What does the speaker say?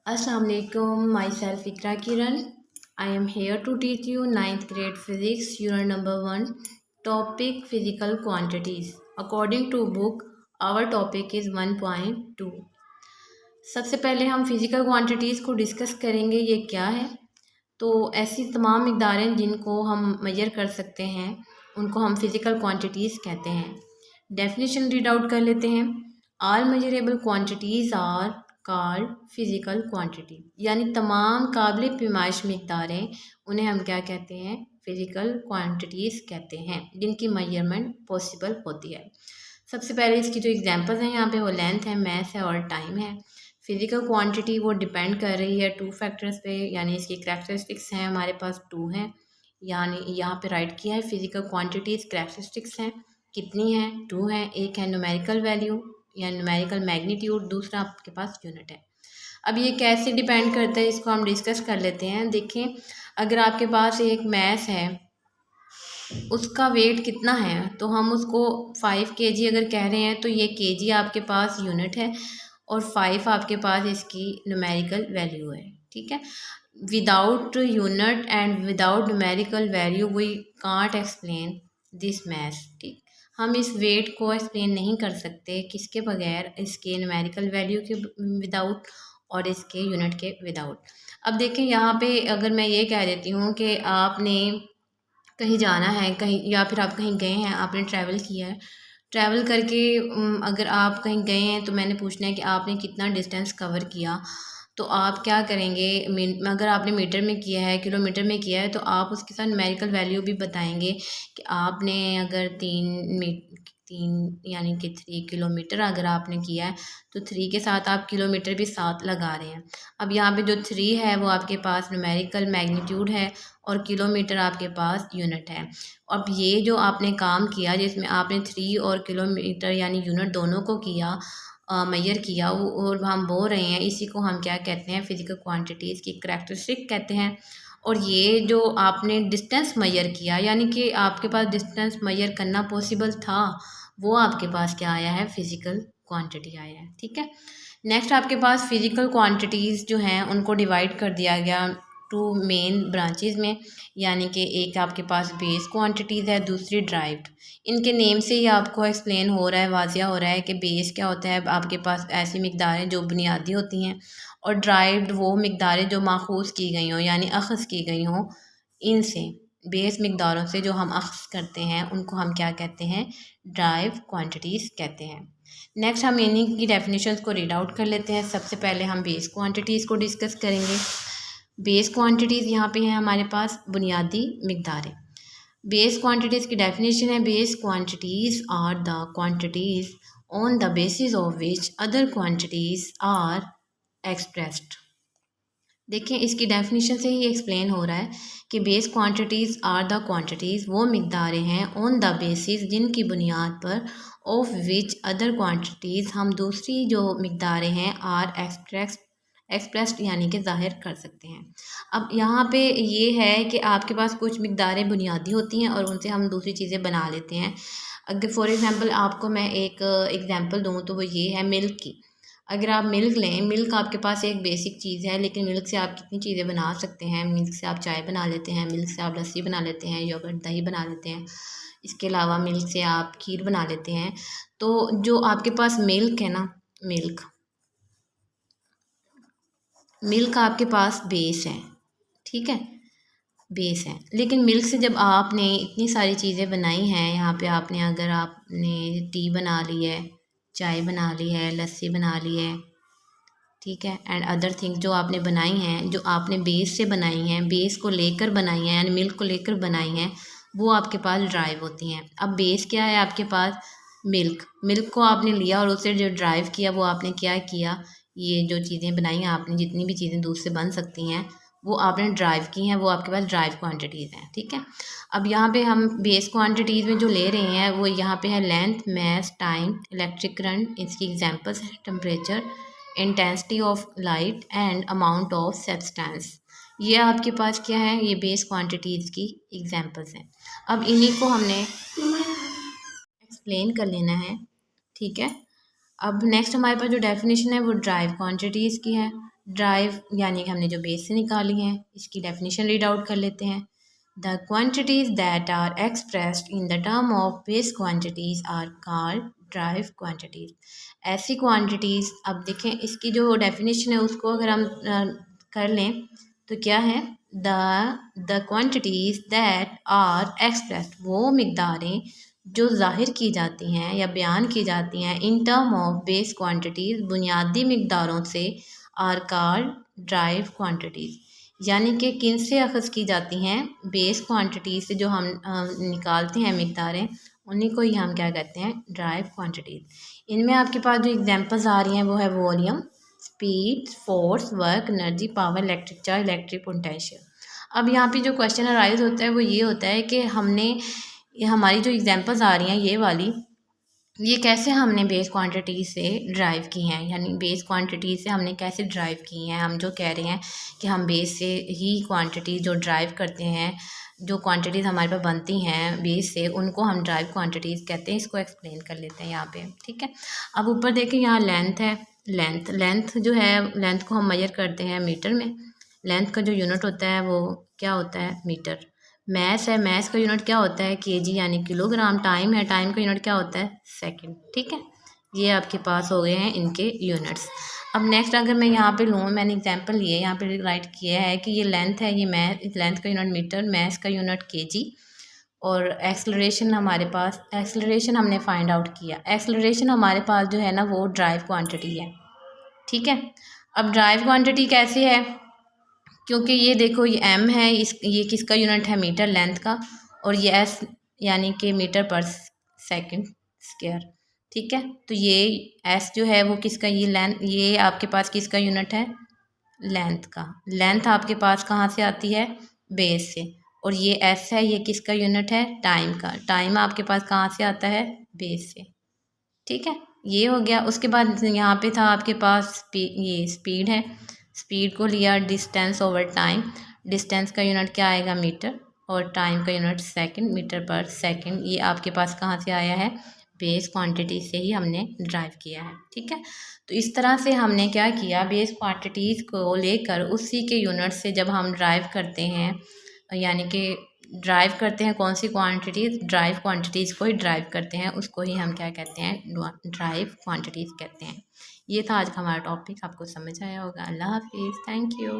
Assalamu alaikum, myself Ikra Kiran. I am here to teach you ninth grade physics, unit number 1, topic physical quantities. According to book, our topic is 1.2. सबसे पहले हम physical quantities को discuss करेंगे, ये क्या है। तो ऐसी तमाम मिक़दारें जिनको हम मेजर कर सकते हैं उनको हम फिजिकल क्वांटिटीज़ कहते हैं। डेफिनेशन रीड आउट कर लेते हैं। All measurable quantities are called physical quantity, यानी तमाम काबिल पैमाइश मिक़दारें उन्हें हम क्या कहते हैं, फिजिकल क्वांटिटीज़ कहते हैं, जिनकी मेजरमेंट पॉसिबल होती है। सबसे पहले इसकी जो एग्जांपल्स हैं यहाँ पे वो लेंथ है, मैथ है और टाइम है। फिजिकल क्वांटिटी वो डिपेंड कर रही है 2 फैक्टर्स पे, यानी इसकी करैक्टरिस्टिक्स हैं, हमारे पास 2 हैं, यानी यहाँ पे राइट किया है फिजिकल क्वांटिटीज़ करैक्टरिस्टिक्स हैं, कितनी हैं, 2 हैं। एक है न्यूमेरिकल वैल्यू या न्यूमेरिकल मैग्नीट्यूड, दूसरा आपके पास यूनिट है। अब ये कैसे डिपेंड करता है इसको हम डिस्कस कर लेते हैं। देखें, अगर आपके पास एक मैस है, उसका वेट कितना है, तो हम उसको 5 kg अगर कह रहे हैं तो ये kg आपके पास यूनिट है और 5 आपके पास इसकी न्यूमेरिकल वैल्यू है। ठीक है, without unit and without numerical value we can't explain this math. ठीक, हम इस वेट को एक्सप्लेन नहीं कर सकते किसके बगैर, इसके न्यूमेरिकल वैल्यू के विदाउट और इसके यूनिट के विदाउट। अब देखें यहाँ पे अगर मैं ये कह देती हूँ कि आपने कहीं जाना है, कहीं या फिर आप कहीं गए हैं, आपने ट्रैवल किया है, ट्रैवल करके अगर आप कहीं गए हैं तो मैंने पूछना है कि आपने कितना डिस्टेंस कवर किया। तो आप क्या करेंगे, अगर आपने मीटर में किया है, किलोमीटर में किया है, तो आप उसके साथ न्यूमेरिकल वैल्यू भी बताएंगे कि आपने अगर 3 यानी कि 3 किलोमीटर अगर आपने किया है तो 3 के साथ आप किलोमीटर भी साथ लगा रहे हैं। अब यहाँ पे जो 3 है वो आपके पास न्यूमेरिकल मैग्नीट्यूड है और किलोमीटर आपके पास यूनिट है। अब ये जो आपने काम किया जिसमें आपने 3 और किलोमीटर यानी यूनिट दोनों को किया, मेजर किया, वो और हम बोल रहे हैं, इसी को हम क्या कहते हैं, फिजिकल क्वांटिटीज़ की करैक्टरिस्टिक कहते हैं। और ये जो आपने डिस्टेंस मेजर किया, यानी कि आपके पास डिस्टेंस मेजर करना पॉसिबल था, वो आपके पास क्या आया है, फिजिकल क्वांटिटी आया है। ठीक है, नेक्स्ट आपके पास फिजिकल क्वांटिटीज़ जो हैं उनको डिवाइड कर दिया गया 2 मेन ब्रांचेस में, यानी कि एक आपके पास बेस क्वांटिटीज़ है, दूसरी ड्राइव्ड। इनके नेम से ही आपको एक्सप्लेन हो रहा है, वाजिया हो रहा है कि बेस क्या होता है, आपके पास ऐसी मिक़दारें जो बुनियादी होती हैं, और ड्राइव्ड वो मिक़दारें जो माखूज़ की गई हों यानी अख़ज़ की गई हों इनसे, बेस मिक़दारों से जो हम अख़ज़ करते हैं उनको हम क्या कहते हैं, ड्राइव क्वांटिटीज़ कहते हैं। नेक्स्ट हम इन्हीं की डेफिनेशंस को रीड आउट कर लेते हैं। सबसे पहले हम बेस क्वांटिटीज़ को डिस्कस करेंगे। बेस क्वांटिटीज़ यहाँ पे हैं हमारे पास बुनियादी मिक़दारें। बेस क्वांटिटीज़ की डेफिनेशन है, base quantities are the quantities on the basis of which other quantities are expressed. देखिए, इसकी डेफिनेशन से ही एक्सप्लेन हो रहा है कि base quantities are the quantities वो मिक़दारें हैं ऑन द बेसिस जिनकी बुनियाद पर ऑफ विच अदर क्वांटिटीज़ हम दूसरी जो मिक़दारें हैं आर एक्सप्रेस्ड यानी कि ज़ाहिर कर सकते हैं। अब यहाँ पे ये है कि आपके पास कुछ मिक़दारें बुनियादी होती हैं और उनसे हम दूसरी चीज़ें बना लेते हैं। अगर फॉर एग्ज़ाम्पल आपको मैं एक एग्ज़ाम्पल दूँ तो वो ये है मिल्क की। अगर आप मिल्क लें, मिल्क आपके पास एक बेसिक चीज़ है, लेकिन मिल्क से आप कितनी चीज़ें बना सकते हैं। मिल्क से आप चाय बना लेते हैं, मिल्क से आप लस्सी बना लेते हैं, योगर्ट दही बना लेते हैं, इसके अलावा मिल्क से आप खीर बना लेते हैं। तो जो आपके पास मिल्क है ना, मिल्क आपके पास बेस है, ठीक है, बेस है। लेकिन मिल्क से जब आपने इतनी सारी चीज़ें बनाई हैं, यहाँ पे आपने अगर आपने टी बना ली है, चाय बना ली है, लस्सी बना ली है, ठीक है, एंड अदर थिंग्स जो आपने बनाई हैं, जो आपने बेस से बनाई हैं, बेस को लेकर बनाई हैं यानी मिल्क को लेकर बनाई हैं, वो आपके पास ड्राइव होती हैं। अब बेस क्या है आपके पास, मिल्क को आपने लिया और उसे जो ड्राइव किया वो आपने क्या किया, ये जो चीज़ें बनाई हैं आपने, जितनी भी चीज़ें दूध से बन सकती हैं वो आपने ड्राइव की हैं, वो आपके पास ड्राइव क्वांटिटीज़ हैं। ठीक है, अब यहाँ पे हम बेस क्वांटिटीज़ में जो ले रहे हैं वो यहाँ पे है लेंथ, मास, टाइम, इलेक्ट्रिक करंट, इसकी एग्जांपल्स हैं temperature, intensity of light and amount of substance. ये आपके पास क्या है, ये बेस क्वांटिटीज़ की एग्जांपल्स हैं। अब इन्हीं को हमने एक्सप्लेन कर लेना है। ठीक है, अब नेक्स्ट हमारे पास जो डेफिनेशन है वो ड्राइव क्वांटिटीज़ की है। ड्राइव यानी कि हमने जो बेस से निकाली हैं, इसकी डेफिनेशन रीड आउट कर लेते हैं। The quantities that are expressed in the term of base quantities are called derived quantities. ऐसी क्वांटिटीज़, अब देखें इसकी जो डेफिनेशन है उसको अगर हम कर लें तो क्या है, the quantities that are expressed, वो मिकदारें जो जाहिर की जाती हैं या बयान की जाती हैं in term of base quantities, बुनियादी मिकदारों से, आर कॉल्ड ड्राइव क्वांटिटीज़। यानी कि किन से अखज़ की जाती हैं, बेस क्वांटिटी से जो हम निकालते हैं मिकदारें, उन्हीं को ही हम क्या कहते हैं, ड्राइव क्वांटिटीज़। इनमें आपके पास जो एग्जांपल्स आ रही हैं वो है volume, speed, force, work, energy, power, electric charge, electric potential. अब यहाँ पे जो क्वेश्चन अराइज होता है वो ये होता है कि ये हमारी जो एग्जांपल्स आ रही हैं ये वाली, ये कैसे हमने बेस क्वांटिटी से ड्राइव की हैं, यानी बेस क्वांटिटी से हमने कैसे ड्राइव की हैं। हम जो कह रहे हैं कि हम बेस से ही क्वांटिटी जो ड्राइव करते हैं, जो क्वांटिटीज़ हमारे पास बनती हैं बेस से, उनको हम ड्राइव क्वांटिटीज़ कहते हैं। इसको एक्सप्लेन कर लेते हैं यहाँ पे, ठीक है। अब ऊपर देखें, यहाँ लेंथ है, लेंथ जो है, लेंथ को हम मेजर करते हैं मीटर में। लेंथ का जो यूनिट होता है वो क्या होता है, मीटर। मैस है, मैस का यूनिट क्या होता है, केजी यानी किलोग्राम। टाइम है, टाइम का यूनिट क्या होता है, सेकंड, ठीक है। ये आपके पास हो गए हैं इनके यूनिट्स। अब नेक्स्ट अगर मैं यहाँ पे लूँ, मैंने एग्जांपल लिए यहाँ पे राइट किया है कि ये लेंथ है, ये लेंथ का यूनिट मीटर, मैस का यूनिट केजी, और एक्सेलरेशन हमारे पास, एक्सेलरेशन हमने फाइंड आउट किया। एक्सेलरेशन हमारे पास जो है ना वो ड्राइव क्वान्टिटी है, ठीक है। अब ड्राइव क्वान्टिटी कैसे है, क्योंकि ये देखो ये एम है, ये किसका यूनिट है, मीटर लेंथ का, और ये एस यानी कि मीटर पर सेकंड स्क्वायर, ठीक है। तो ये एस जो है वो किसका, ये लेंथ, ये आपके पास किसका यूनिट है, लेंथ का। लेंथ आपके पास कहाँ से आती है, बेस से। और ये एस है, ये किसका यूनिट है, टाइम का। टाइम आपके पास कहाँ से आता है, बेस से, ठीक है। ये हो गया। उसके बाद यहाँ पे था आपके पास ये स्पीड है, स्पीड को लिया डिस्टेंस ओवर टाइम। डिस्टेंस का यूनिट क्या आएगा, मीटर, और टाइम का यूनिट सेकंड, मीटर पर सेकंड। ये आपके पास कहाँ से आया है, बेस क्वांटिटी से ही हमने ड्राइव किया है, ठीक है। तो इस तरह से हमने क्या किया, बेस क्वांटिटीज़ को लेकर उसी के यूनिट से जब हम ड्राइव करते हैं, यानी कि ड्राइव करते हैं कौन सी क्वांटिटीज़, ड्राइव क्वांटिटीज़ को ही ड्राइव करते हैं, उसको ही हम क्या कहते हैं, ड्राइव क्वांटिटीज़ कहते हैं। ये था आज का हमारा टॉपिक, आपको समझ आया होगा। अल्लाह हाफिज़, थैंक यू।